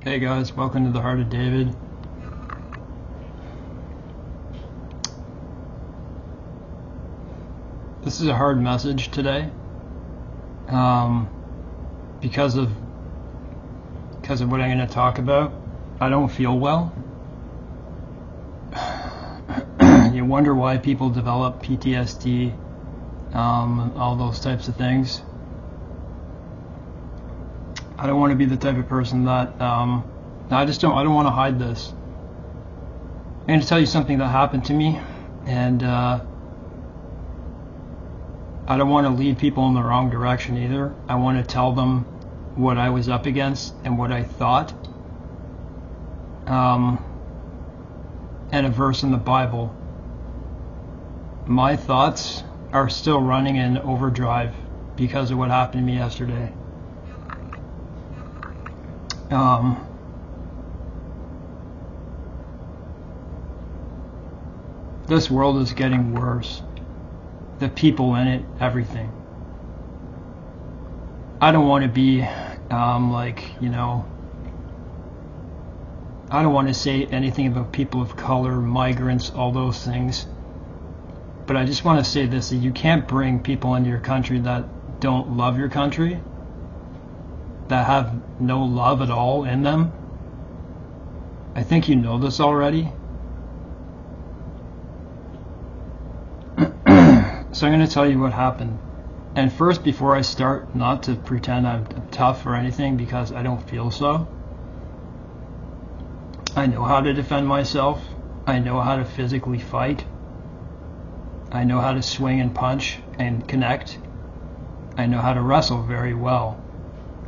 Hey guys, welcome to the Heart of David. This is a hard message today, because of what I'm going to talk about. I don't feel well. You wonder why people develop PTSD, all those types of things. I don't want to be the type of person that I don't want to hide this. I'm going to tell you something that happened to me, and I don't want to lead people in the wrong direction either. I want to tell them what I was up against and what I thought, and a verse in the Bible. My thoughts are still running in overdrive because of what happened to me yesterday. This world is getting worse. The people in it, everything. I don't want to be, I don't want to say anything about people of color, migrants, all those things. But I just want to say this, that you can't bring people into your country that don't love your country, that have no love at all in them. I think you know this already. So I'm going to tell you what happened. And first, before I start, not to pretend I'm tough or anything, because I don't feel so. I know how to defend myself. I know how to physically fight. I know how to swing and punch and connect. I know how to wrestle very well.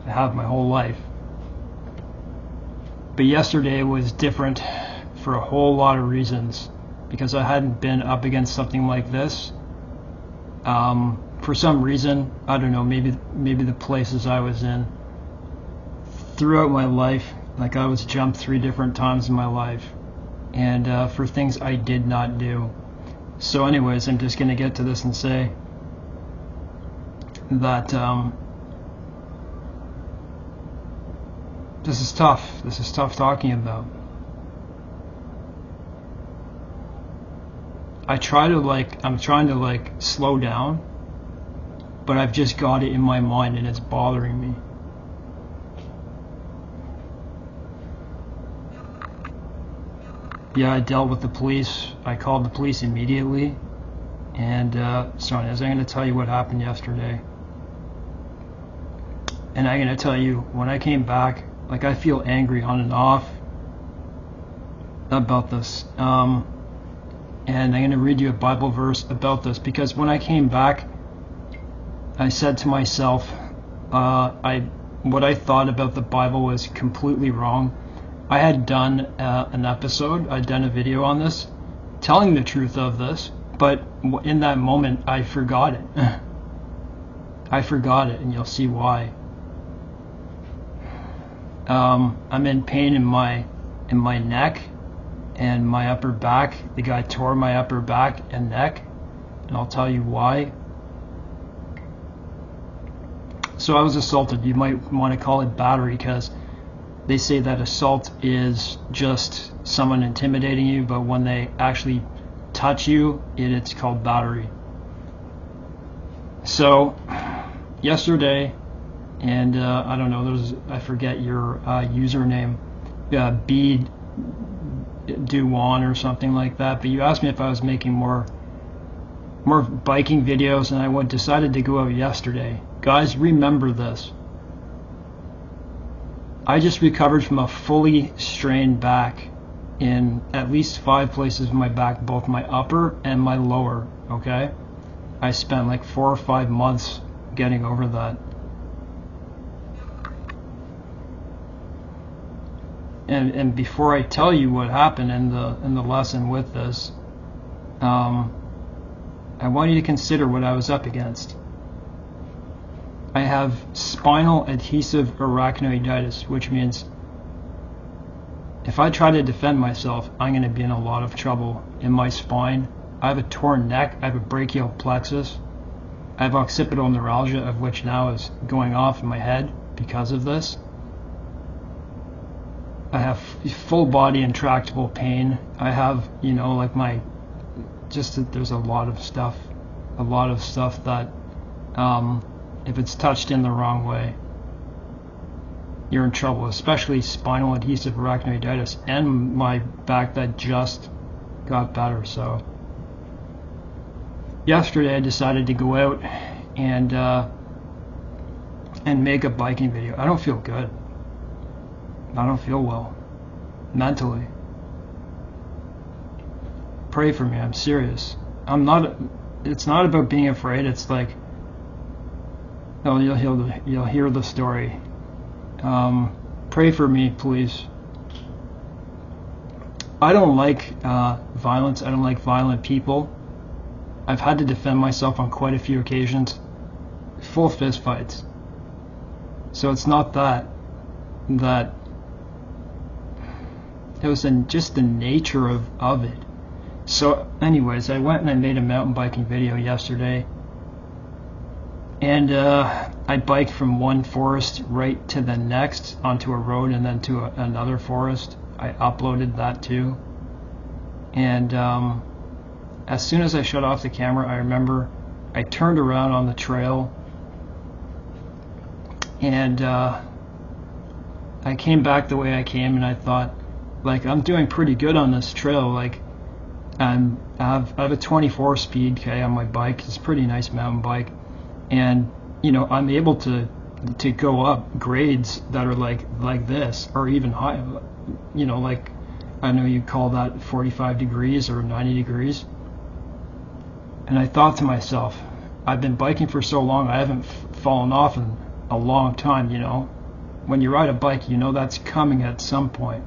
I have my whole life. But yesterday was different for a whole lot of reasons, because I hadn't been up against something like this. For some reason, I don't know, maybe the places I was in throughout my life, like I was jumped 3 different times in my life, and for things I did not do. So anyways, I'm just going to get to this and say that this is tough. This is tough talking about. I'm trying to slow down, but I've just got it in my mind and it's bothering me. Yeah, I dealt with the police. I called the police immediately, and so I'm going to tell you what happened yesterday. And I'm going to tell you, when I came back, like, I feel angry on and off about this. And I'm going to read you a Bible verse about this, because when I came back, I said to myself, what I thought about the Bible was completely wrong. I had done an episode, I'd done a video on this, telling the truth of this, but in that moment, I forgot it. I forgot it, and you'll see why. I'm in pain in my neck and my upper back. The guy tore my upper back and neck, and I'll tell you why. So I was assaulted. You might want to call it battery, because they say that assault is just someone intimidating you, but when they actually touch you, it's called battery. So yesterday, and I don't know, I forget your username, B-Do-Wan or something like that, but you asked me if I was making more biking videos, and I decided to go out yesterday. Guys, remember this. I just recovered from a fully strained back in at least 5 places in my back, both my upper and my lower, okay? I spent like 4 or 5 months getting over that. And before I tell you what happened in the lesson with this, I want you to consider what I was up against. I have spinal adhesive arachnoiditis, which means if I try to defend myself, I'm going to be in a lot of trouble in my spine. I have a torn neck, I have a brachial plexus, I have occipital neuralgia, of which now is going off in my head because of this. I have full body intractable pain. I have, you know, like there's a lot of stuff that, if it's touched in the wrong way, you're in trouble, especially spinal adhesive arachnoiditis and my back that just got better. So yesterday I decided to go out and make a biking video. I don't feel good. I don't feel well mentally. Pray for me. I'm serious. It's not about being afraid. It's like, oh, you'll hear the story. Pray for me, please. I don't like violence. I don't like violent people. I've had to defend myself on quite a few occasions. Full fist fights. So it's not that it was just the nature of it. So anyways, I went and I made a mountain biking video yesterday. And I biked from one forest right to the next onto a road and then to another forest. I uploaded that too. And as soon as I shut off the camera, I remember I turned around on the trail and I came back the way I came, and I thought, like, I'm doing pretty good on this trail. Like, I have a 24 speed K on my bike. It's a pretty nice mountain bike. And, you know, I'm able to go up grades that are like this, or even high, you know, like, I know you call that 45 degrees or 90 degrees. And I thought to myself, I've been biking for so long, I haven't fallen off in a long time, you know. When you ride a bike, you know that's coming at some point.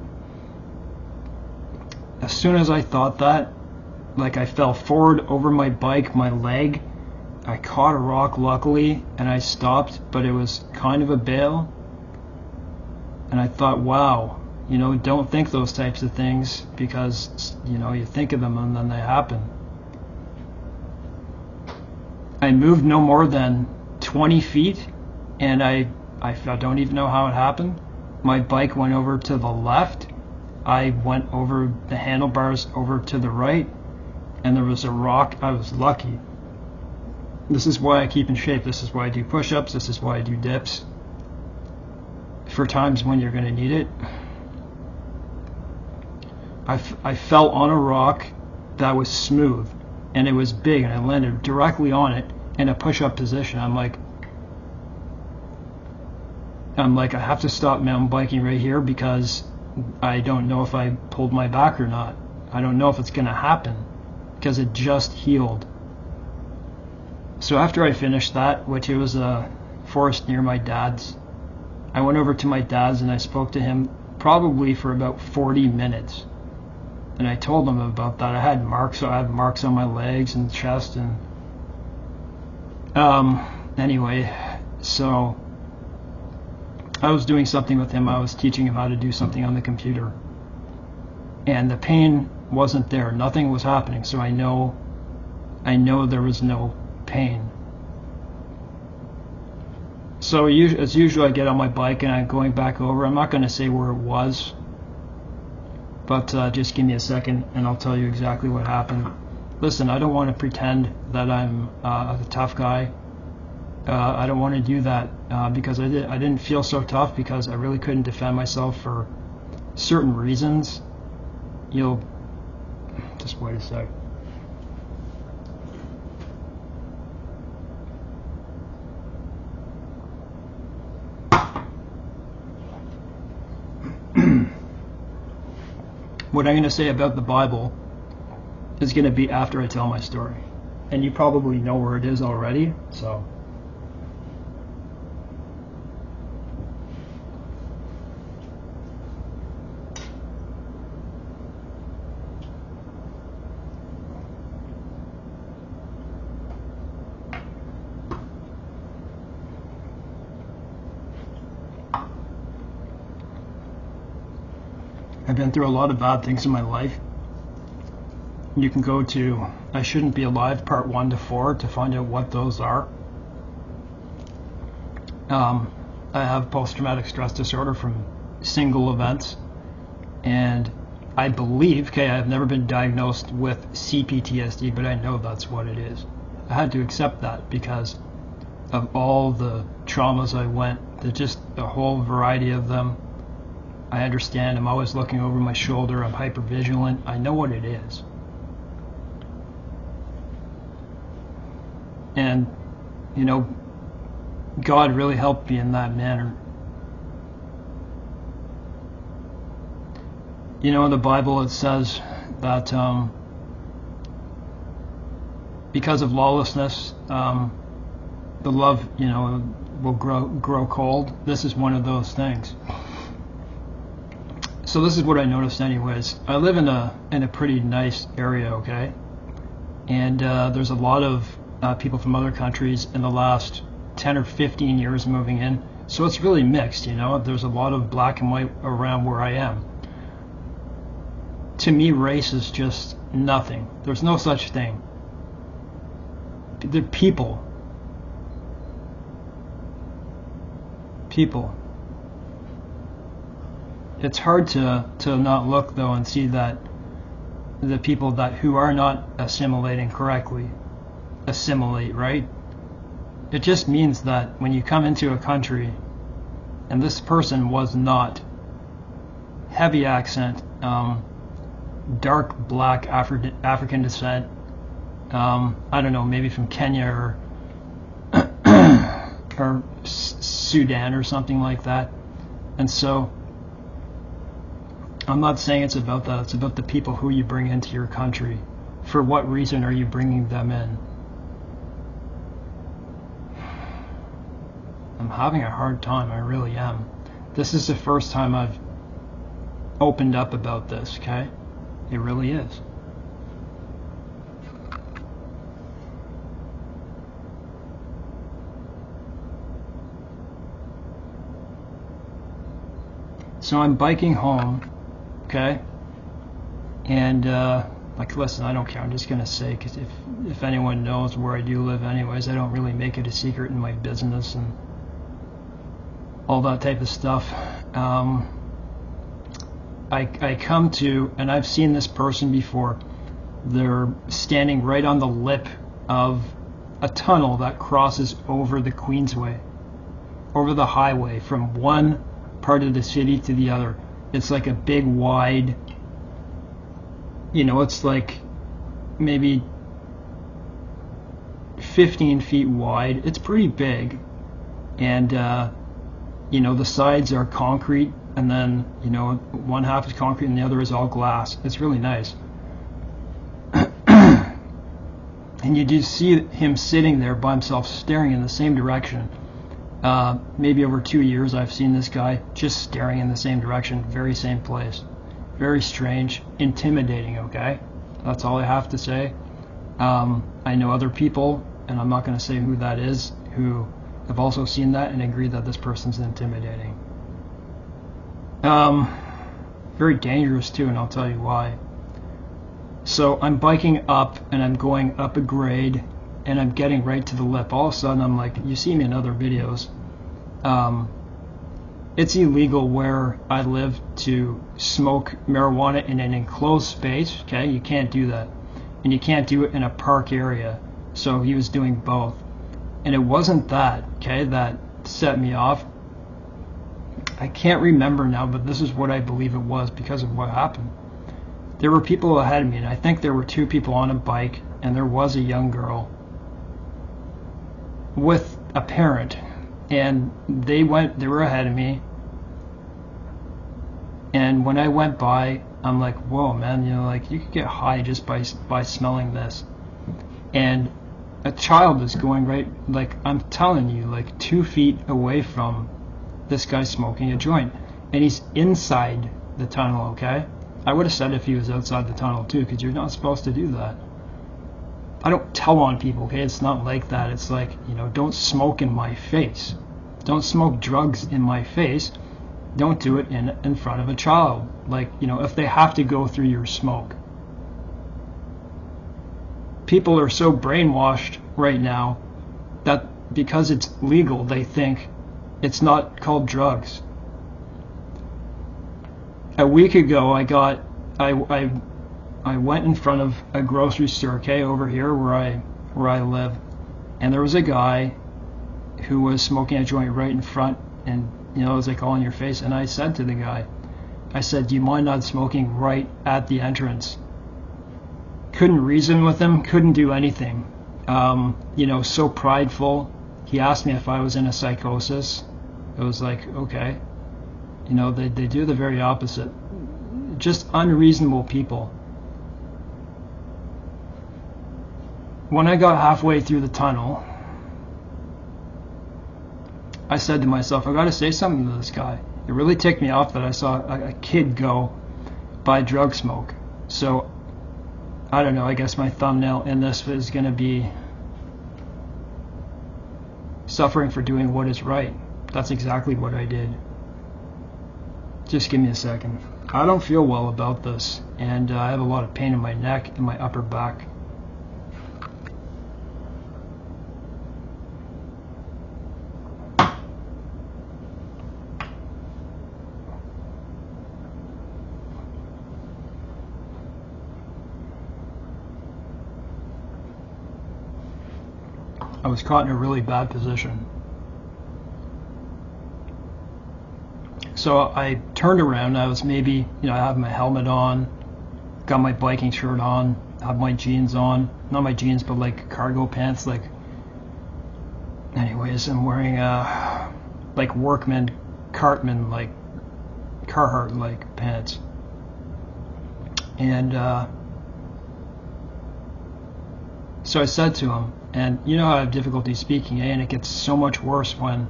As soon as I thought that, like, I fell forward over my bike, my leg, I caught a rock luckily, and I stopped, but it was kind of a bail. And I thought, wow, you know, don't think those types of things, because, you know, you think of them and then they happen. I moved no more than 20 feet, and I don't even know how it happened. My bike went over to the left. I went over the handlebars over to the right, and there was a rock. I was lucky. This is why I keep in shape. This is why I do push-ups. This is why I do dips. For times when you're going to need it. I fell on a rock that was smooth, and it was big, and I landed directly on it in a push-up position. I'm like, I have to stop mountain biking right here, because I don't know if I pulled my back or not. I don't know if it's going to happen, because it just healed. So after I finished that, which it was a forest near my dad's, I went over to my dad's and I spoke to him probably for about 40 minutes. And I told him about that. I had marks on my legs and chest, and anyway, so I was doing something with him. I was teaching him how to do something on the computer, and the pain wasn't there. Nothing was happening. So I know there was no pain. So as usual, I get on my bike and I'm going back over. I'm not going to say where it was, but just give me a second and I'll tell you exactly what happened. Listen, I don't want to pretend that I'm a tough guy. I don't want to do that because I didn't feel so tough, because I really couldn't defend myself for certain reasons. You'll just wait a sec. What I'm going to say about the Bible is going to be after I tell my story. And you probably know where it is already, so. I've been through a lot of bad things in my life. You can go to I Shouldn't Be Alive part 1 to 4 to find out what those are. I have post-traumatic stress disorder from single events. And I believe, okay, I've never been diagnosed with CPTSD, but I know that's what it is. I had to accept that because of all the traumas I went, just a whole variety of them. I understand. I'm always looking over my shoulder. I'm hyper vigilant. I know what it is. And, you know, God really helped me in that manner. You know, in the Bible it says that because of lawlessness, the love, you know, will grow cold. This is one of those things. So this is what I noticed anyways. I live in a pretty nice area, okay? And there's a lot of people from other countries in the last 10 or 15 years moving in. So it's really mixed, you know? There's a lot of black and white around where I am. To me, race is just nothing. There's no such thing. They're people. People. It's hard to not look though and see that the people who are not assimilating correctly assimilate, right? It just means that when you come into a country, and this person was not, heavy accent, dark black African descent, I don't know, maybe from Kenya or Sudan or something like that. And so I'm not saying it's about that. It's about the people who you bring into your country. For what reason are you bringing them in? I'm having a hard time. I really am. This is the first time I've opened up about this, okay? It really is. So I'm biking home, okay? And like, listen, I don't care. I'm just gonna say, because if anyone knows where I do live, anyways, I don't really make it a secret in my business and all that type of stuff. I come to, and I've seen this person before. They're standing right on the lip of a tunnel that crosses over the Queensway, over the highway from one part of the city to the other. It's like a big wide, you know, it's like maybe 15 feet wide. It's pretty big. And you know, the sides are concrete, and then, you know, one half is concrete and the other is all glass. It's really nice. And you do see him sitting there by himself, staring in the same direction. Maybe over 2 years I've seen this guy just staring in the same direction, very same place. Very strange, intimidating, okay? That's all I have to say. I know other people, and I'm not going to say who that is, who have also seen that and agree that this person's intimidating. Very dangerous too, and I'll tell you why. So I'm biking up, and I'm going up a grade, and I'm getting right to the lip. All of a sudden I'm like, you see me in other videos, it's illegal where I live to smoke marijuana in an enclosed space, okay? You can't do that. And you can't do it in a park area. So he was doing both. And it wasn't that, okay, that set me off. I can't remember now, but this is what I believe it was because of what happened. There were people ahead of me, and I think there were 2 people on a bike, and there was a young girl with a parent, and they were ahead of me. And when I went by, I'm like, whoa, man, you know, like, you could get high just by smelling this. And a child is going right, like, I'm telling you, like 2 feet away from this guy smoking a joint, and he's inside the tunnel, okay? I would have said if he was outside the tunnel too, because you're not supposed to do that. I don't tell on people, okay? It's not like that. It's like, you know, don't smoke in my face. Don't smoke drugs in my face. Don't do it in front of a child. Like, you know, if they have to go through your smoke. People are so brainwashed right now that because it's legal, they think it's not called drugs. A week ago, I went in front of a grocery store, okay, over here where I live, and there was a guy who was smoking a joint right in front, and it was like all in your face. And I said to the guy, I said, "Do you mind not smoking right at the entrance?" Couldn't reason with him, couldn't do anything. So prideful. He asked me if I was in a psychosis. It was like, okay. They do the very opposite. Just unreasonable people. When I got halfway through the tunnel, I said to myself, I got to say something to this guy. It really ticked me off that I saw a kid go buy drug smoke. So, I don't know, I guess my thumbnail in this is going to be suffering for doing what is right. That's exactly what I did. Just give me a second. I don't feel well about this, and I have a lot of pain in my neck and my upper back. I was caught in a really bad position. So I turned around. I was maybe, I have my helmet on, got my biking shirt on, have my jeans on. Not my jeans, but like cargo pants. Anyways, I'm wearing like workman, Cartman, like Carhartt like pants. And so I said to him, and I have difficulty speaking, and it gets so much worse when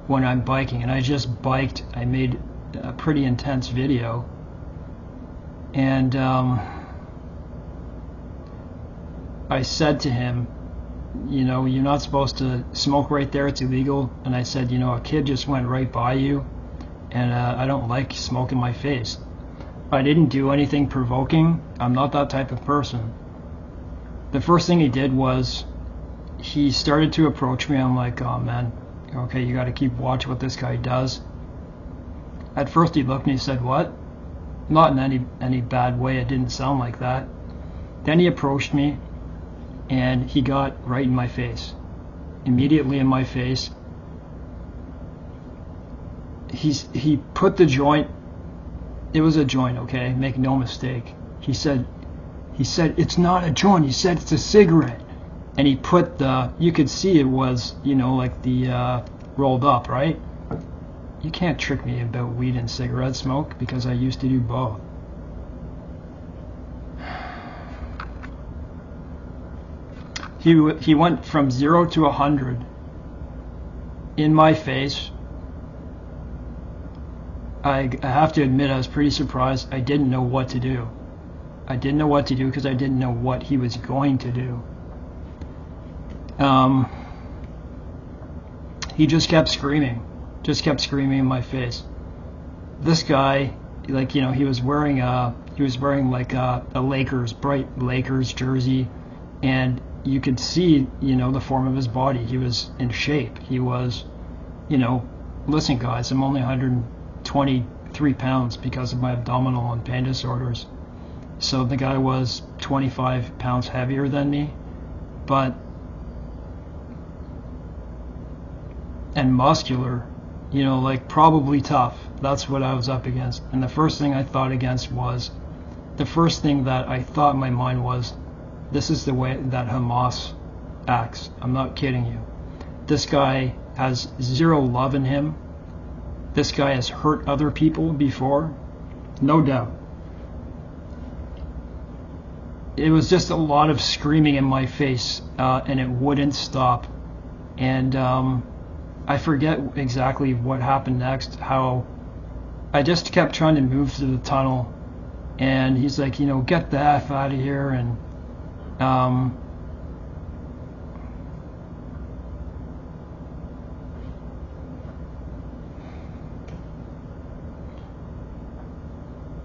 I'm biking. And I just biked. I made a pretty intense video, and I said to him, you're not supposed to smoke right there, it's illegal. And I said, a kid just went right by you, and I don't like smoke in my face. I didn't do anything provoking. I'm not that type of person. The first thing he did was he started to approach me. I'm like, oh man, okay, you got to keep watch what this guy does. At first he looked and he said, what? Not in any bad way, it didn't sound like that. Then he approached me and he got right in my face. Immediately in my face. He put the joint, it was a joint, okay, make no mistake. He said it's not a joint, he said it's a cigarette. And he put you could see it was, like the rolled up, right? You can't trick me about weed and cigarette smoke because I used to do both. He went from 0 to 100 in my face. I have to admit, I was pretty surprised. I didn't know what to do. I didn't know what to do because I didn't know what he was going to do. He just kept screaming in my face. This guy, like, he was wearing like a bright Lakers jersey, and you could see, the form of his body. He was in shape. He was, listen guys, I'm only 123 pounds because of my abdominal and pain disorders. So the guy was 25 pounds heavier than me, and muscular, like probably tough. That's what I was up against. And the first thing that I thought in my mind was, this is the way that Hamas acts. I'm not kidding you. This guy has zero love in him. This guy has hurt other people before, no doubt. It was just a lot of screaming in my face, and it wouldn't stop. And I forget exactly what happened next, how I just kept trying to move through the tunnel, and he's like, get the F out of here. And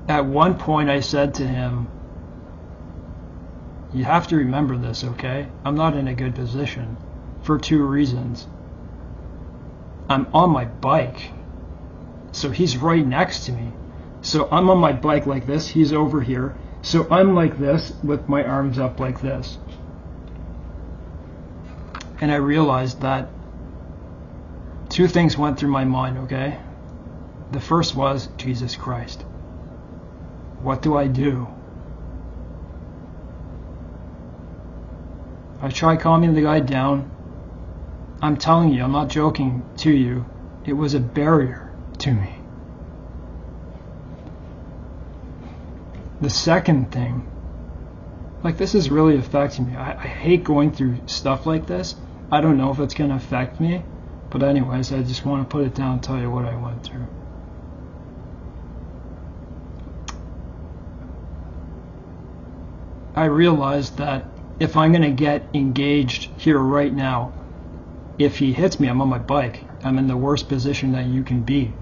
at one point I said to him, you have to remember this, okay? I'm not in a good position for 2 reasons. I'm on my bike, so he's right next to me. So I'm on my bike like this, he's over here. So I'm like this with my arms up like this. And I realized that two things went through my mind, okay? The first was, Jesus Christ, what do I do? I tried calming the guy down. I'm telling you, I'm not joking to you. It was a barrier to me. The second thing, like, this is really affecting me. I hate going through stuff like this. I don't know if it's going to affect me. But anyways, I just want to put it down and tell you what I went through. I realized that if I'm going to get engaged here right now, if he hits me, I'm on my bike. I'm in the worst position that you can be.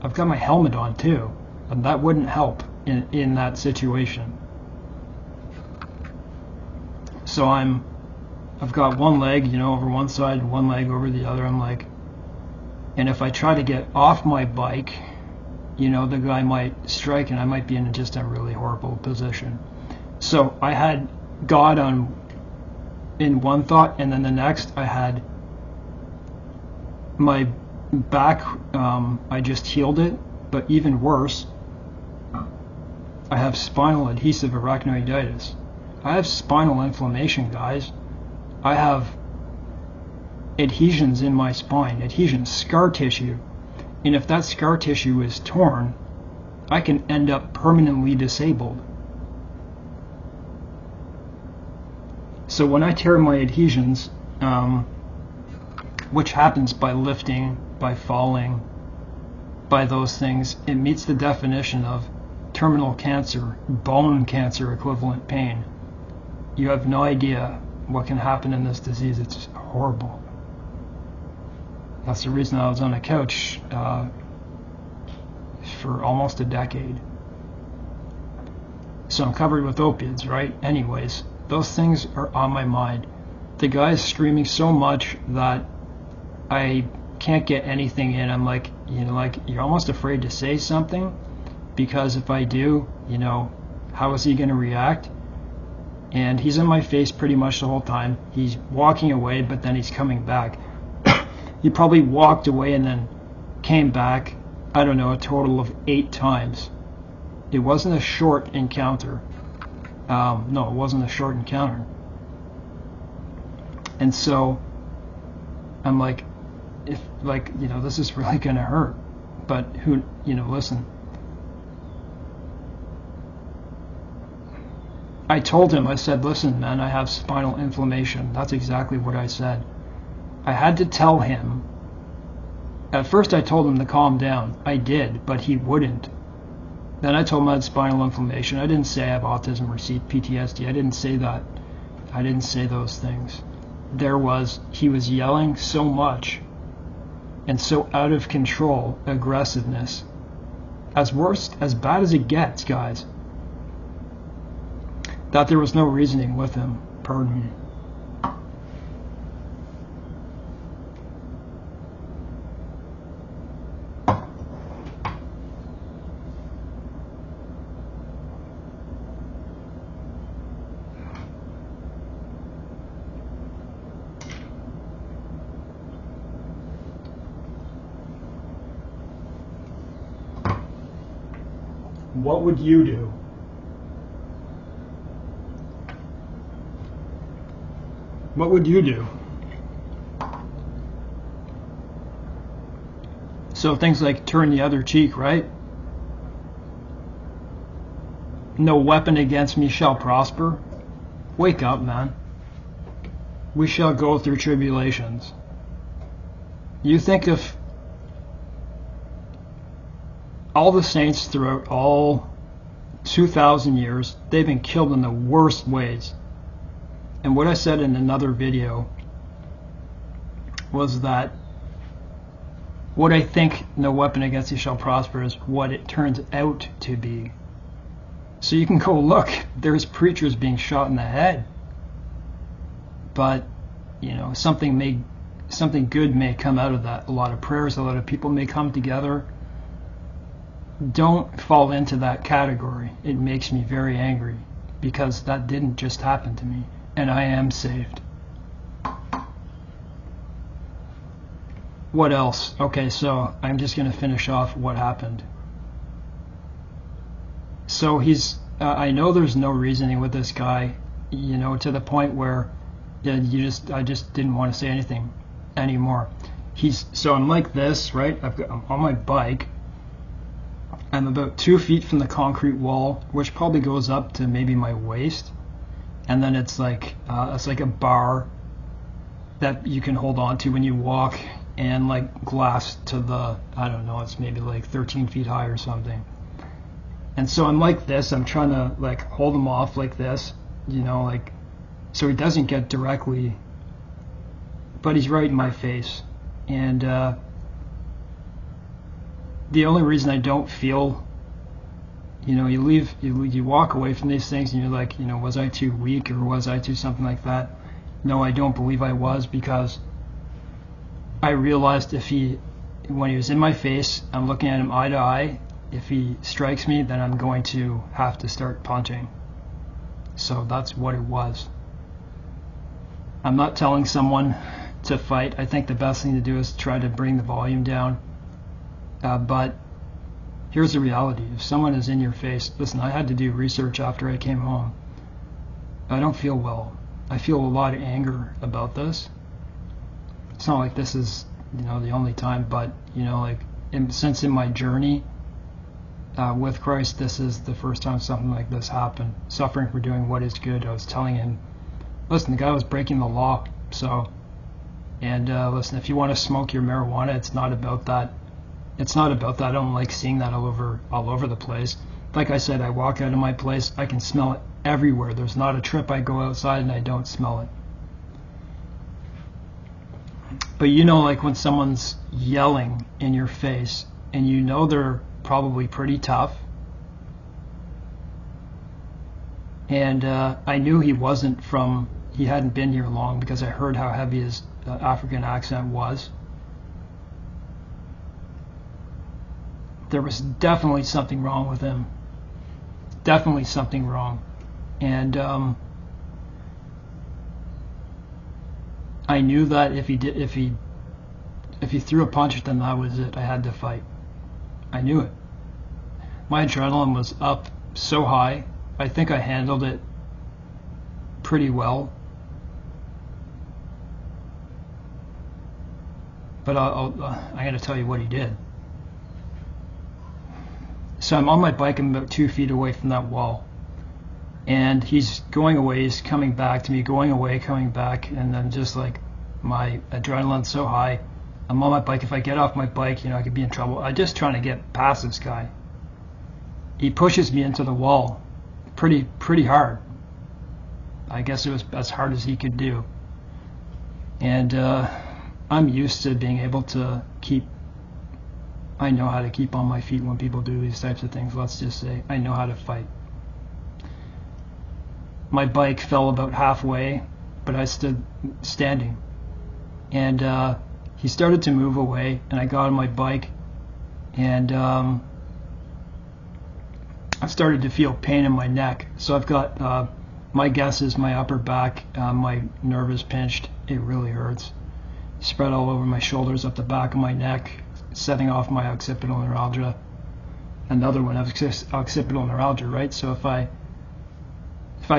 I've got my helmet on too, and that wouldn't help in that situation. So I've got one leg, over one side, one leg over the other. I'm like, and if I try to get off my bike, the guy might strike and I might be in just a really horrible position. So I had God in one thought, and then the next I had my back, I just healed it, but even worse, I have spinal adhesive arachnoiditis. I have spinal inflammation, guys. I have adhesions in my spine, adhesions, scar tissue. And if that scar tissue is torn, I can end up permanently disabled. So when I tear my adhesions, which happens by lifting, by falling, by those things, it meets the definition of terminal cancer, bone cancer equivalent pain. You have no idea what can happen in this disease. It's horrible. That's the reason I was on a couch for almost a decade. So I'm covered with opiates, right? Anyways, those things are on my mind. The guy's screaming so much that I can't get anything in. I'm like, you're almost afraid to say something, because if I do, how is he going to react? And he's in my face pretty much the whole time. He's walking away, but then he's coming back. He probably walked away and then came back, I don't know, a total of 8 times. It wasn't a short encounter. No, it wasn't a short encounter. And so I'm like, this is really going to hurt. But listen. I told him, I said, listen, man, I have spinal inflammation. That's exactly what I said. I had to tell him. At first I told him to calm down. I did, but he wouldn't. Then I told him I had spinal inflammation. I didn't say I have autism or PTSD. I didn't say that. I didn't say those things. He was yelling so much and so out of control, aggressiveness. As bad as it gets, guys. That there was no reasoning with him. Pardon me. What would you do? What would you do? So things like turn the other cheek, right? No weapon against me shall prosper. Wake up, man. We shall go through tribulations. You think of all the saints throughout all 2,000 years, they've been killed in the worst ways. And what I said in another video was that what I think no weapon against you shall prosper is what it turns out to be. So you can go look, there's preachers being shot in the head. But, something good may come out of that. A lot of prayers, a lot of people may come together. don't fall into that category. It makes me very angry because that didn't just happen to me, and I am saved. What else? Okay, so I'm just going to finish off what happened. So I know there's no reasoning with this guy, you know, to the point where I just didn't want to say anything anymore. So I'm like this, right? I'm on my bike. I'm about 2 feet from the concrete wall, which probably goes up to maybe my waist, and then it's like a bar that you can hold on to when you walk, and like glass to the, I don't know, it's maybe like 13 feet high or something. And so I'm like this. I'm trying to like hold him off like this, you know, like so he doesn't get directly, but he's right in my face. And the only reason I don't feel, you know, you walk away from these things and you're like, you know, was I too weak or was I too something like that? No, I don't believe I was, because I realized when he was in my face, I'm looking at him eye to eye. If he strikes me, then I'm going to have to start punching. So that's what it was. I'm not telling someone to fight. I think the best thing to do is try to bring the volume down. But here's the reality. If someone is in your face, listen, I had to do research after I came home. I don't feel well. I feel a lot of anger about this. It's not like this is, you know, the only time, but, you know, like since in my journey with Christ, this is the first time something like this happened. Suffering for doing what is good. I was telling him, listen, the guy was breaking the law. So, and listen, if you want to smoke your marijuana, it's not about that. It's not about that. I don't like seeing that all over the place. Like I said, I walk out of my place, I can smell it everywhere. There's not a trip I go outside and I don't smell it. But you know, like when someone's yelling in your face and you know they're probably pretty tough. And I knew he hadn't been here long because I heard how heavy his African accent was. There was definitely something wrong with him. Definitely something wrong. And I knew that if he threw a punch, then that was it. I had to fight. I knew it. My adrenaline was up so high. I think I handled it pretty well. But I'm going to tell you what he did. So I'm on my bike. I'm about 2 feet away from that wall. And he's going away. He's coming back to me, going away, coming back. And then just like my adrenaline's so high. I'm on my bike. If I get off my bike, you know, I could be in trouble. I'm just trying to get past this guy. He pushes me into the wall pretty hard. I guess it was as hard as he could do. And I'm used to being able to I know how to keep on my feet when people do these types of things. Let's just say I know how to fight. My bike fell about halfway, but I stood standing. And he started to move away, and I got on my bike, and I started to feel pain in my neck. So I've got, my guess is my upper back, my nerve is pinched. It really hurts. Spread all over my shoulders, up the back of my neck, setting off my occipital neuralgia. Another one, occipital neuralgia, right? So if I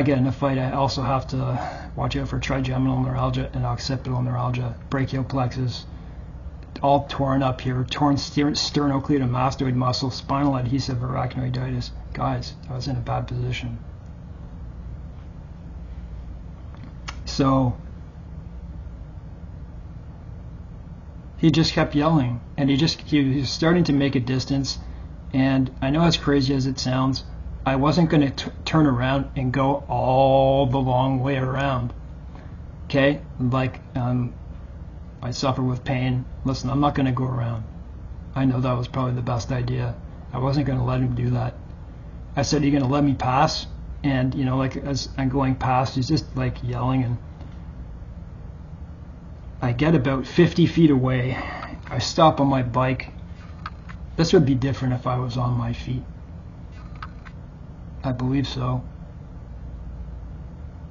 get in a fight, I also have to watch out for trigeminal neuralgia and occipital neuralgia, brachial plexus, all torn up here, torn sternocleidomastoid muscle, spinal adhesive arachnoiditis. Guys, I was in a bad position. So he just kept yelling, and he was starting to make a distance. And I know as crazy as it sounds, I wasn't going to turn around and go all the long way around. Okay? Like, I suffer with pain. Listen, I'm not going to go around. I know that was probably the best idea. I wasn't going to let him do that. I said, "Are you going to let me pass?" And, you know, like as I'm going past, he's just like yelling, and I get about 50 feet away. I stop on my bike. This would be different if I was on my feet. I believe so.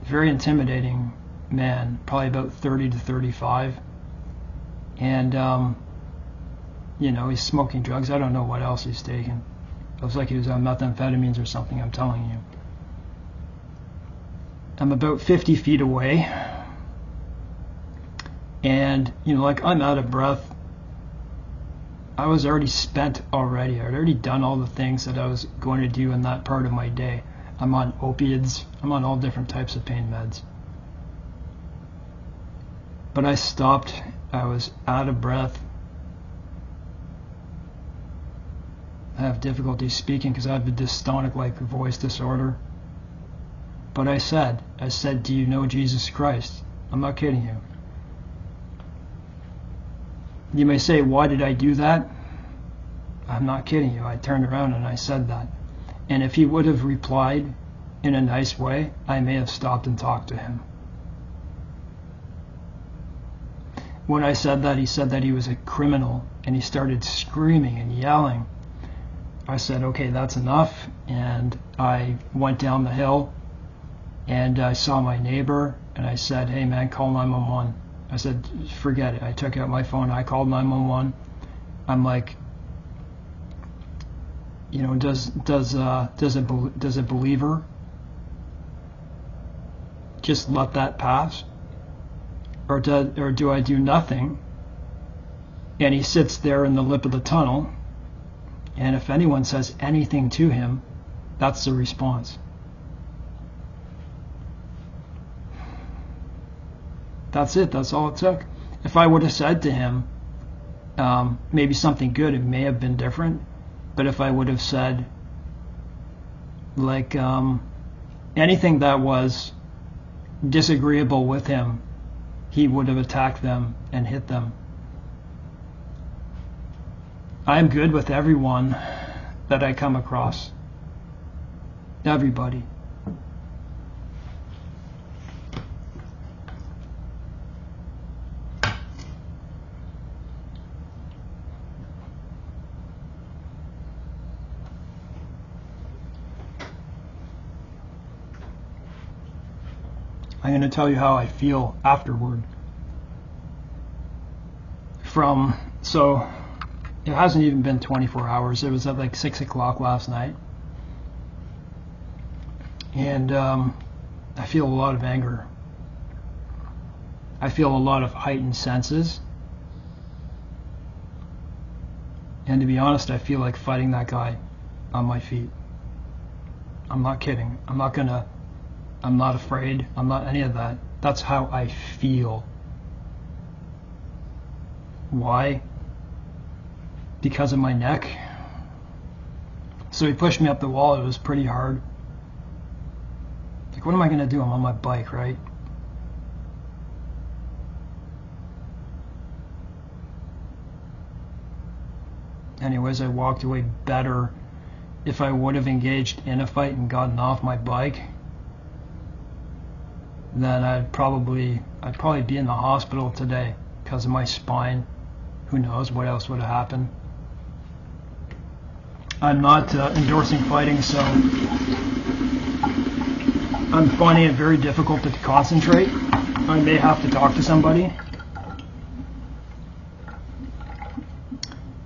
Very intimidating man, probably about 30 to 35. And, you know, he's smoking drugs. I don't know what else he's taking. It looks like he was on methamphetamines or something, I'm telling you. I'm about 50 feet away. And, you know, like, I'm out of breath. I was already spent already. I'd already done all the things that I was going to do in that part of my day. I'm on opiates. I'm on all different types of pain meds. But I stopped. I was out of breath. I have difficulty speaking because I have a dystonic-like voice disorder. But I said, do you know Jesus Christ? I'm not kidding you. You may say, why did I do that? I'm not kidding you. I turned around and I said that. And if he would have replied in a nice way, I may have stopped and talked to him. When I said that, he said that he was a criminal, and he started screaming and yelling. I said, okay, that's enough. And I went down the hill and I saw my neighbor and I said, hey man, call 911. I said, forget it. I took out my phone. I called 911. I'm like, you know, does a believer just let that pass, or do I do nothing? And he sits there in the lip of the tunnel, and if anyone says anything to him, that's the response. That's it. That's all it took. If I would have said to him maybe something good, it may have been different. But if I would have said like anything that was disagreeable with him, he would have attacked them and hit them. I'm good with everyone that I come across. Everybody. I'm going to tell you how I feel afterward. So it hasn't even been 24 hours. It was at like 6 o'clock last night. And I feel a lot of anger. I feel a lot of heightened senses. And to be honest, I feel like fighting that guy on my feet. I'm not kidding. I'm not afraid. I'm not any of that. That's how I feel. Why? Because of my neck. So he pushed me up the wall. It was pretty hard. Like, what am I going to do? I'm on my bike, right? Anyways, I walked away better. If I would have engaged in a fight and gotten off my bike, then I'd probably be in the hospital today because of my spine. Who knows what else would have happened. I'm not endorsing fighting, so I'm finding it very difficult to concentrate. I may have to talk to somebody.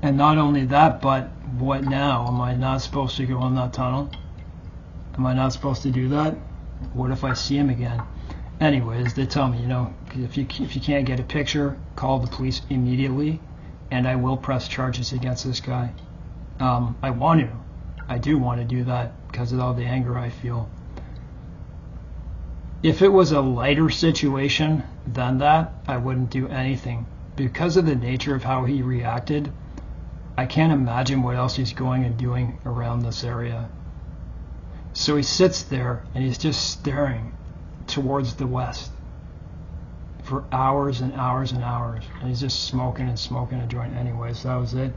And not only that, but what now? Am I not supposed to go in that tunnel? Am I not supposed to do that? What if I see him again? Anyways, they tell me, you know, if you can't get a picture, call the police immediately, and I will press charges against this guy. I do want to do that because of all the anger I feel. If it was a lighter situation than that, I wouldn't do anything. Because of the nature of how he reacted, I can't imagine what else he's going and doing around this area. So he sits there and he's just staring towards the west for hours and hours and hours, and he's just smoking and smoking a joint. Anyways, that was it.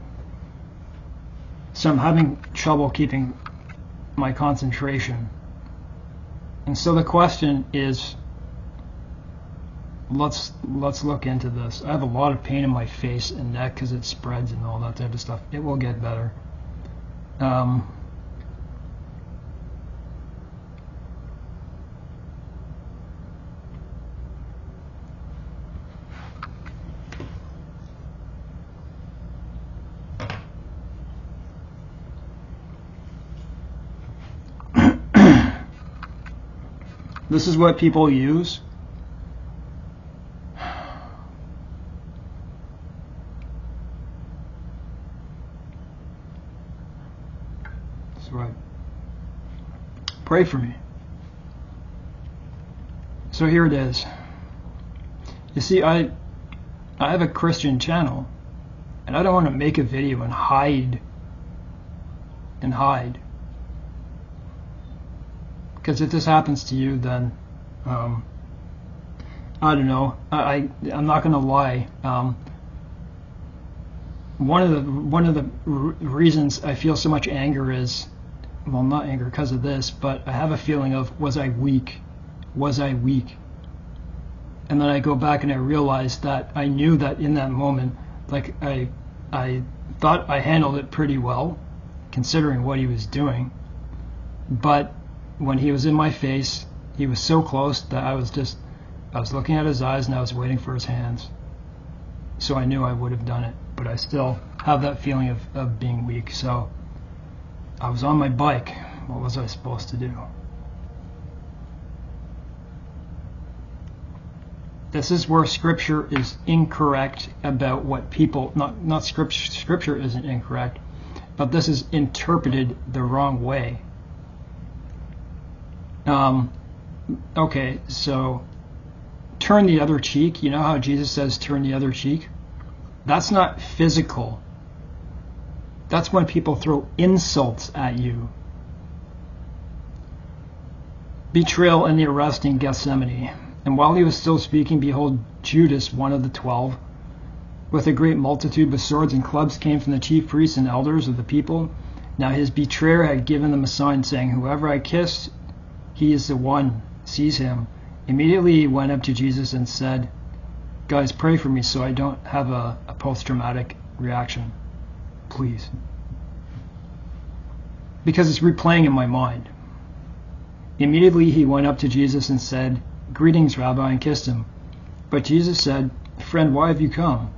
So I'm having trouble keeping my concentration. And so the question is, let's look into this. I have a lot of pain in my face and neck because it spreads and all that type of stuff. It will get better. This is what people use. That's right. Pray for me. So here it is. You see, I have a Christian channel, and I don't want to make a video and hide. Because if this happens to you, then I don't know. I'm not going to lie. One of the reasons I feel so much anger is, well, not anger because of this, but I have a feeling of, was I weak? Was I weak? And then I go back and I realize that I knew that in that moment, like I thought I handled it pretty well, considering what he was doing, but when he was in my face, he was so close that I was looking at his eyes and I was waiting for his hands. So I knew I would have done it, but I still have that feeling of being weak. So I was on my bike. What was I supposed to do? This is where scripture is incorrect about what people, not scripture isn't incorrect, but this is interpreted the wrong way. Okay, so turn the other cheek. You know how Jesus says turn the other cheek? That's not physical. That's when people throw insults at you. Betrayal and the arrest in Gethsemane. And while he was still speaking, behold, Judas, one of the 12, with a great multitude with swords and clubs, came from the chief priests and elders of the people. Now his betrayer had given them a sign, saying, whoever I kiss, he is the one. Seize him. Immediately he went up to Jesus and said, guys, pray for me so I don't have a post-traumatic reaction. Please. Because it's replaying in my mind. Immediately he went up to Jesus and said, greetings, Rabbi, and kissed him. But Jesus said, friend, why have you come?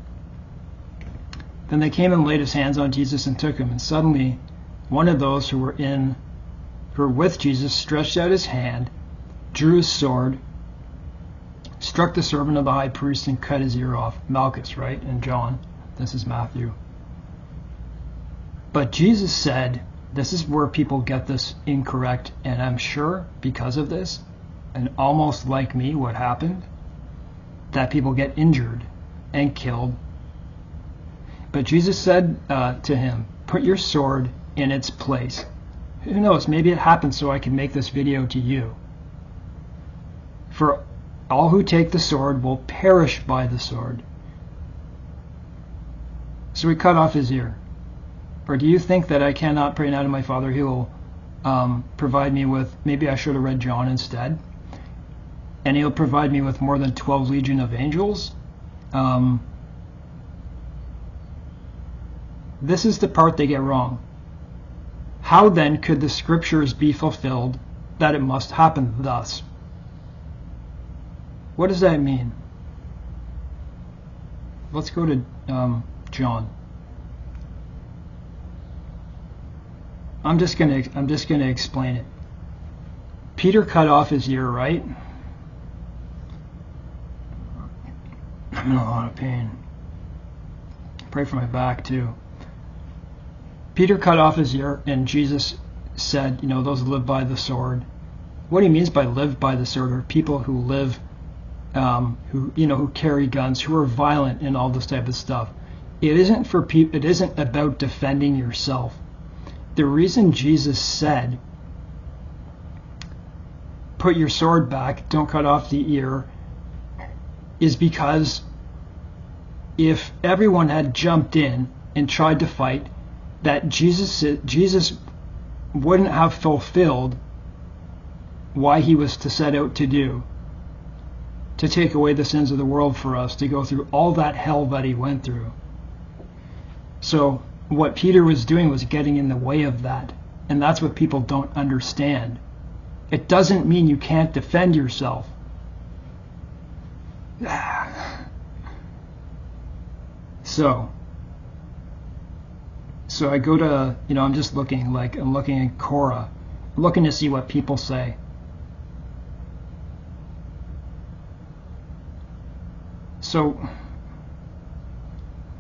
Then they came and laid his hands on Jesus and took him. And suddenly one of those who were with Jesus stretched out his hand, drew his sword, struck the servant of the high priest, and cut his ear off. Malchus, right? And John. This is Matthew. But Jesus said, this is where people get this incorrect, and I'm sure because of this, and almost like me, what happened, that people get injured and killed. But Jesus said to him, put your sword in its place. Who knows, maybe it happened so I can make this video to you. For all who take the sword will perish by the sword. So he cut off his ear. Or do you think that I cannot pray now to my Father, he will provide me with, maybe I should have read John instead, and he'll provide me with more than 12 legion of angels? This is the part they get wrong. How then could the scriptures be fulfilled that it must happen thus? What does that mean? Let's go to John. I'm just gonna explain it. Peter cut off his ear, right? I'm in a lot of pain. Pray for my back too. Peter cut off his ear, and Jesus said, those who live by the sword. What he means by live by the sword are people who live, who carry guns, who are violent and all this type of stuff. It isn't for people. It isn't about defending yourself. The reason Jesus said, put your sword back, don't cut off the ear, is because if everyone had jumped in and tried to fight, that Jesus wouldn't have fulfilled why he was to set out to do. to take away the sins of the world for us, to go through all that hell that he went through. So what Peter was doing was getting in the way of that. And that's what people don't understand. It doesn't mean you can't defend yourself. So I go to, I'm just looking, I'm looking at Quora. I'm looking to see what people say. So,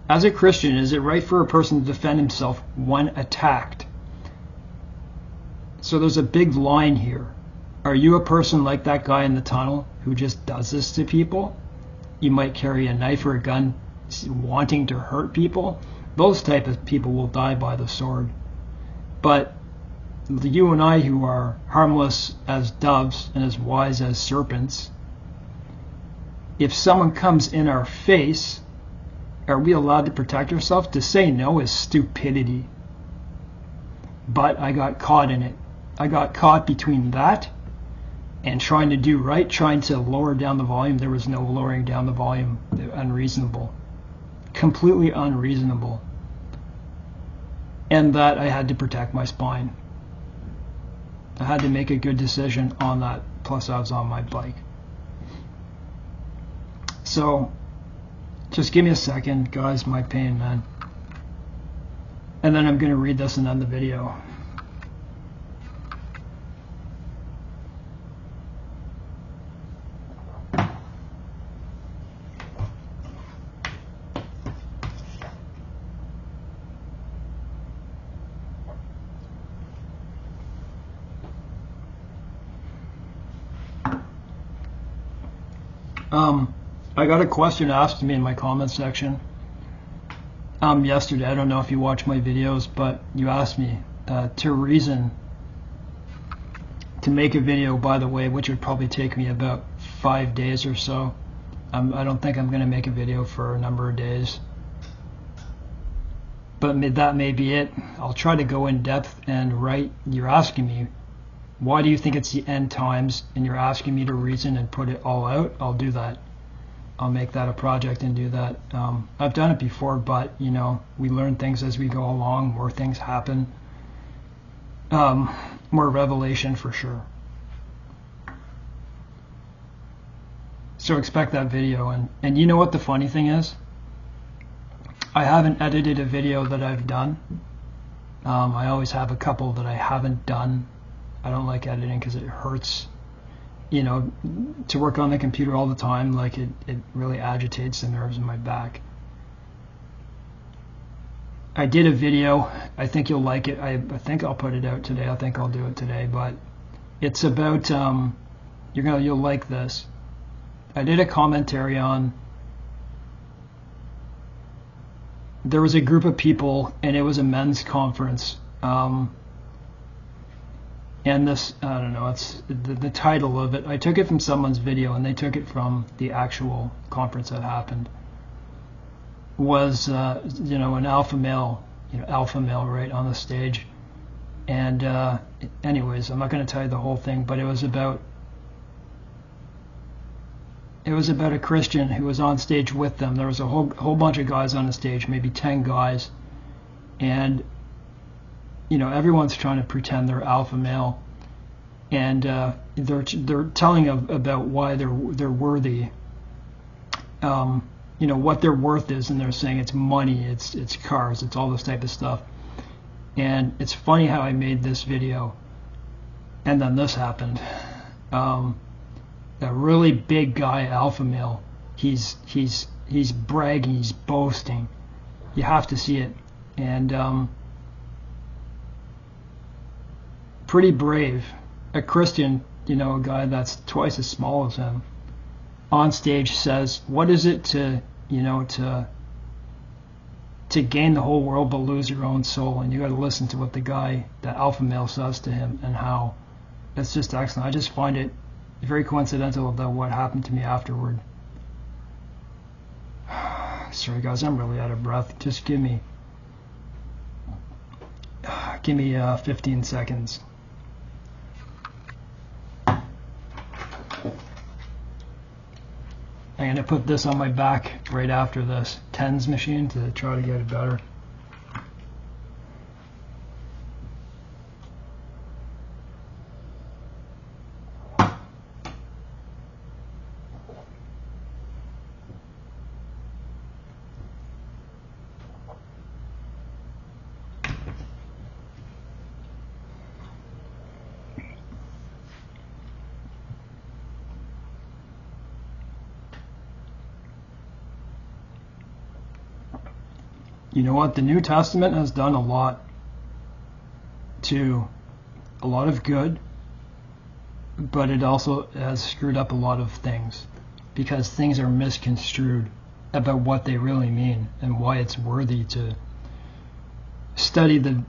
as a Christian, is it right for a person to defend himself when attacked? So there's a big line here. Are you a person like that guy in the tunnel who just does this to people? You might carry a knife or a gun wanting to hurt people. Those type of people will die by the sword. But you and I, who are harmless as doves and as wise as serpents, if someone comes in our face, are we allowed to protect ourselves? To say no is stupidity. But I got caught in it. I got caught between that and trying to do right, trying to lower down the volume. There was no lowering down the volume. Unreasonable. Completely unreasonable. And that I had to protect my spine. I had to make a good decision on that, plus I was on my bike. So, just give me a second, guys, my pain, man. And then I'm going to read this and end the video. I got a question asked to me in my comment section yesterday. I don't know if you watch my videos, but you asked me to make a video, by the way, which would probably take me about 5 days or so. I don't think I'm going to make a video for a number of days, but that may be it. I'll try to go in depth and write. You're asking me, why do you think it's the end times? And you're asking me to reason and put it all out. I'll do that. I'll make that a project and do that. I've done it before, but we learn things as we go along. More things happen. More revelation for sure. So expect that video. And you know what the funny thing is? I haven't edited a video that I've done. I always have a couple that I haven't done. I don't like editing because it hurts. To work on the computer all the time, it really agitates the nerves in my back. I did a video. I think you'll like it. I think I'll put it out today. I think I'll do it today, but it's about you'll like this. I did a commentary on, there was a group of people and it was a men's conference. And this, I don't know, it's the title of it. I took it from someone's video, and they took it from the actual conference that happened. Was an alpha male, right on the stage. And anyways, I'm not going to tell you the whole thing, but it was about a Christian who was on stage with them. There was a whole bunch of guys on the stage, maybe 10 guys, and everyone's trying to pretend they're alpha male, and they're telling about why they're worthy, what their worth is, and they're saying it's money, it's cars, it's all this type of stuff. And it's funny how I made this video, and then this happened. A really big guy, alpha male, he's bragging, he's boasting. You have to see it, and pretty brave. A Christian, a guy that's twice as small as him, on stage says, what is it to gain the whole world but lose your own soul? And you got to listen to what the guy, that alpha male, says to him, and how it's just excellent. I just find it very coincidental that what happened to me afterward. Sorry guys, I'm really out of breath. Just give me 15 seconds. I'm going to put this on my back right after this tens machine to try to get it better. You know what? The New Testament has done a lot of good, but it also has screwed up a lot of things because things are misconstrued about what they really mean and why it's worthy to study the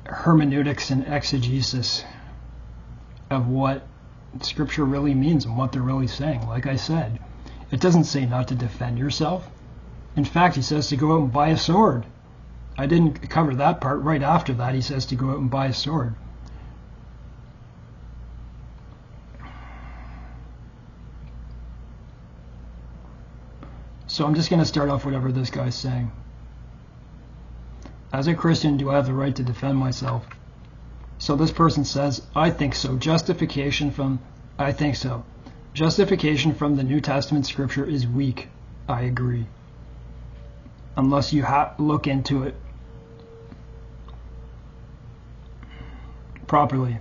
hermeneutics and exegesis of what Scripture really means and what they're really saying. Like I said, it doesn't say not to defend yourself. In fact, he says to go out and buy a sword. I didn't cover that part. Right after that, he says to go out and buy a sword. So I'm just going to start off whatever this guy's saying. As a Christian, do I have the right to defend myself? So this person says, I think so. I think so. Justification from the New Testament Scripture is weak. I agree. Unless you look into it properly.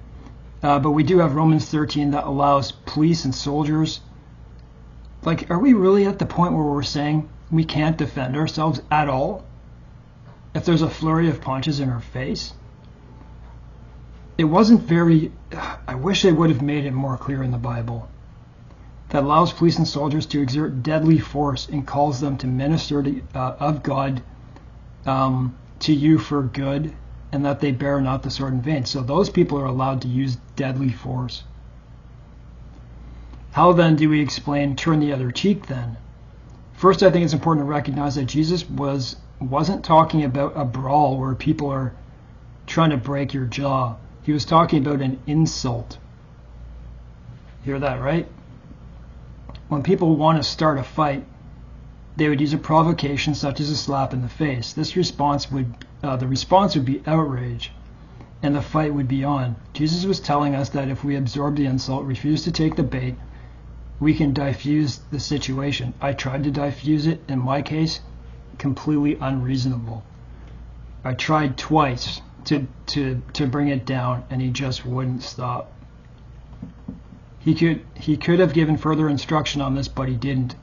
But we do have Romans 13 that allows police and soldiers. Like, are we really at the point where we're saying we can't defend ourselves at all? If there's a flurry of punches in our face? It wasn't very... I wish they would have made it more clear in the Bible. That allows police and soldiers to exert deadly force and calls them to minister of God to you for good, and that they bear not the sword in vain. So those people are allowed to use deadly force. How then do we explain turn the other cheek then? First, I think it's important to recognize that Jesus wasn't talking about a brawl where people are trying to break your jaw. He was talking about an insult. Hear that, right? When people want to start a fight, they would use a provocation such as a slap in the face. The response would be outrage, and the fight would be on. Jesus was telling us that if we absorb the insult, refuse to take the bait, we can diffuse the situation. I tried to diffuse it. In my case, completely unreasonable. I tried twice to bring it down, and he just wouldn't stop. He could have given further instruction on this, but he didn't.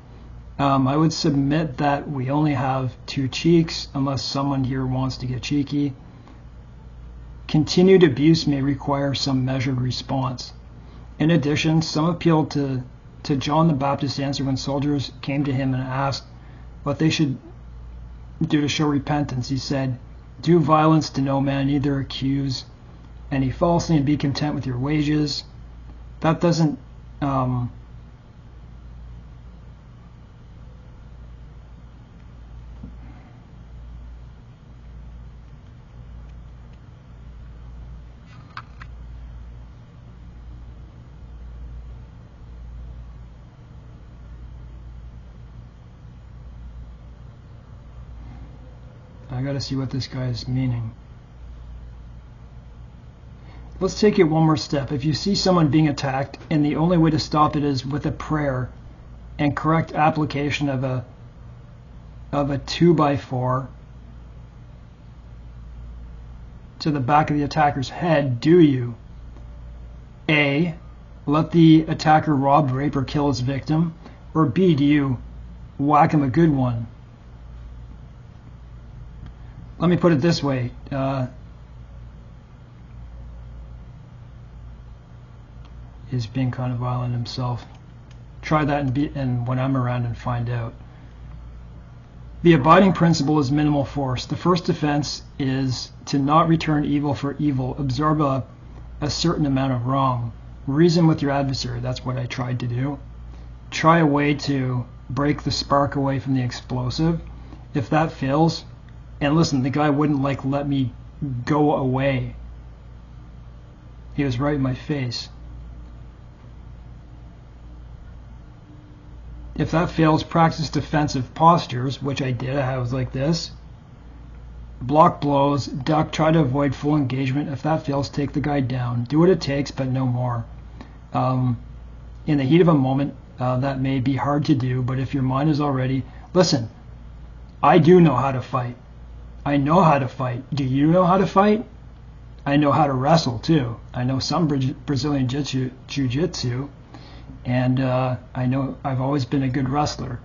I would submit that we only have two cheeks, unless someone here wants to get cheeky. Continued abuse may require some measured response. In addition, some appealed to John the Baptist's answer when soldiers came to him and asked what they should do to show repentance. He said, do violence to no man, neither accuse any falsely, and be content with your wages. That doesn't I gotta see what this guy is meaning. Let's take it one more step. If you see someone being attacked and the only way to stop it is with a prayer and correct application of a 2x4 to the back of the attacker's head, do you A, let the attacker rob, rape, or kill his victim, or B, do you whack him a good one? Let me put it this way. He's being kind of violent himself. Try that and when I'm around and find out. The abiding principle is minimal force. The first defense is to not return evil for evil. Absorb a certain amount of wrong. Reason with your adversary. That's what I tried to do. Try a way to break the spark away from the explosive. If that fails, and listen, the guy wouldn't let me go away. He was right in my face. If that fails, practice defensive postures, which I did. I was like this. Block blows, duck, try to avoid full engagement. If that fails, take the guy down. Do what it takes, but no more. In the heat of a moment, that may be hard to do, but if your mind is already... Listen, I do know how to fight. I know how to fight. Do you know how to fight? I know how to wrestle, too. I know some Brazilian jiu-jitsu, and I know I've always been a good wrestler.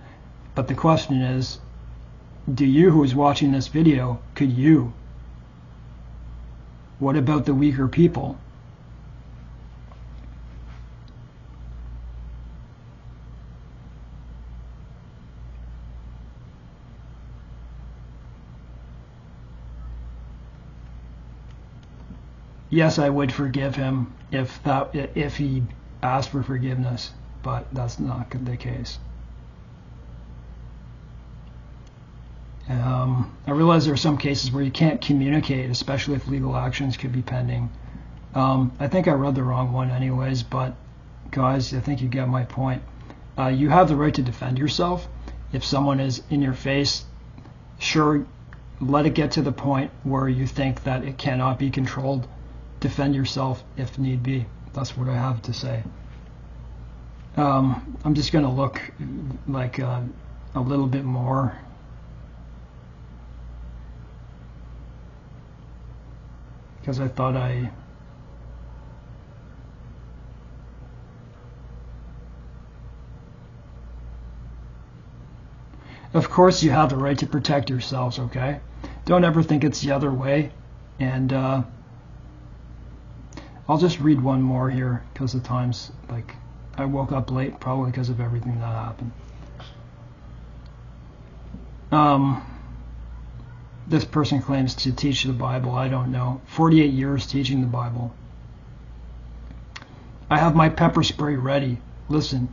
But the question is, do you, who is watching this video, could you? What about the weaker people? Yes, I would forgive him if he asked for forgiveness, but that's not the case. I realize there are some cases where you can't communicate, especially if legal actions could be pending. I think I read the wrong one anyways, but guys, I think you get my point. You have the right to defend yourself. If someone is in your face, sure, let it get to the point where you think that it cannot be controlled. Defend yourself if need be. That's what I have to say. I'm just going to look like a little bit more. Because I thought Of course you have the right to protect yourselves, okay? Don't ever think it's the other way. And I'll just read one more here because the time's like, I woke up late probably because of everything that happened. This person claims to teach the Bible. I don't know. 48 years teaching the Bible. I have my pepper spray ready. Listen,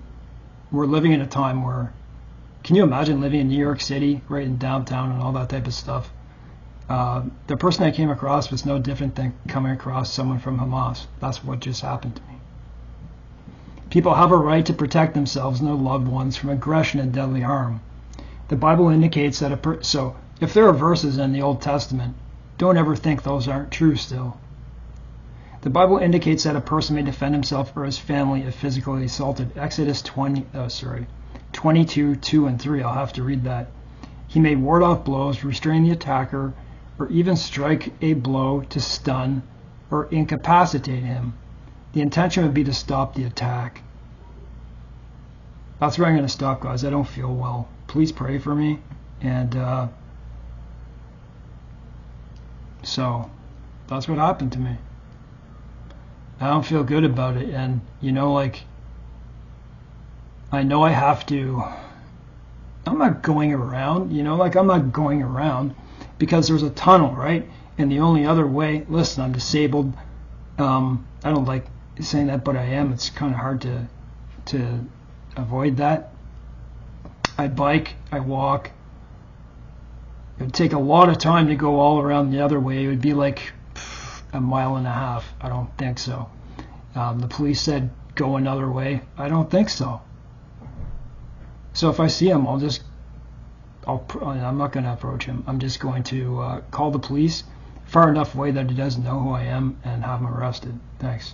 we're living in a time where, can you imagine living in New York City, right in downtown and all that type of stuff? The person I came across was no different than coming across someone from Hamas. That's what just happened to me. People have a right to protect themselves and their loved ones from aggression and deadly harm. The Bible indicates that so if there are verses in the Old Testament, don't ever think those aren't true still. The Bible indicates that a person may defend himself or his family if physically assaulted. Exodus 22, 2 and 3. I'll have to read that. He may ward off blows, restrain the attacker, or even strike a blow to stun or incapacitate him. The intention would be to stop the attack. That's where I'm going to stop, guys. I don't feel well. Please pray for me. And so that's what happened to me. I don't feel good about it. And, you know, like, I know I have to, I'm not going around, you know, like I'm not going around because there's a tunnel, right? And the only other way, listen, I'm disabled. I don't like saying that, but I am. It's kind of hard to avoid that. I bike, I walk. It would take a lot of time to go all around the other way. It would be like a mile and a half. I don't think so. The police said go another way. I don't think so. So if I see him, I'm not going to approach him. I'm just going to call the police far enough away that he doesn't know who I am and have him arrested. Thanks.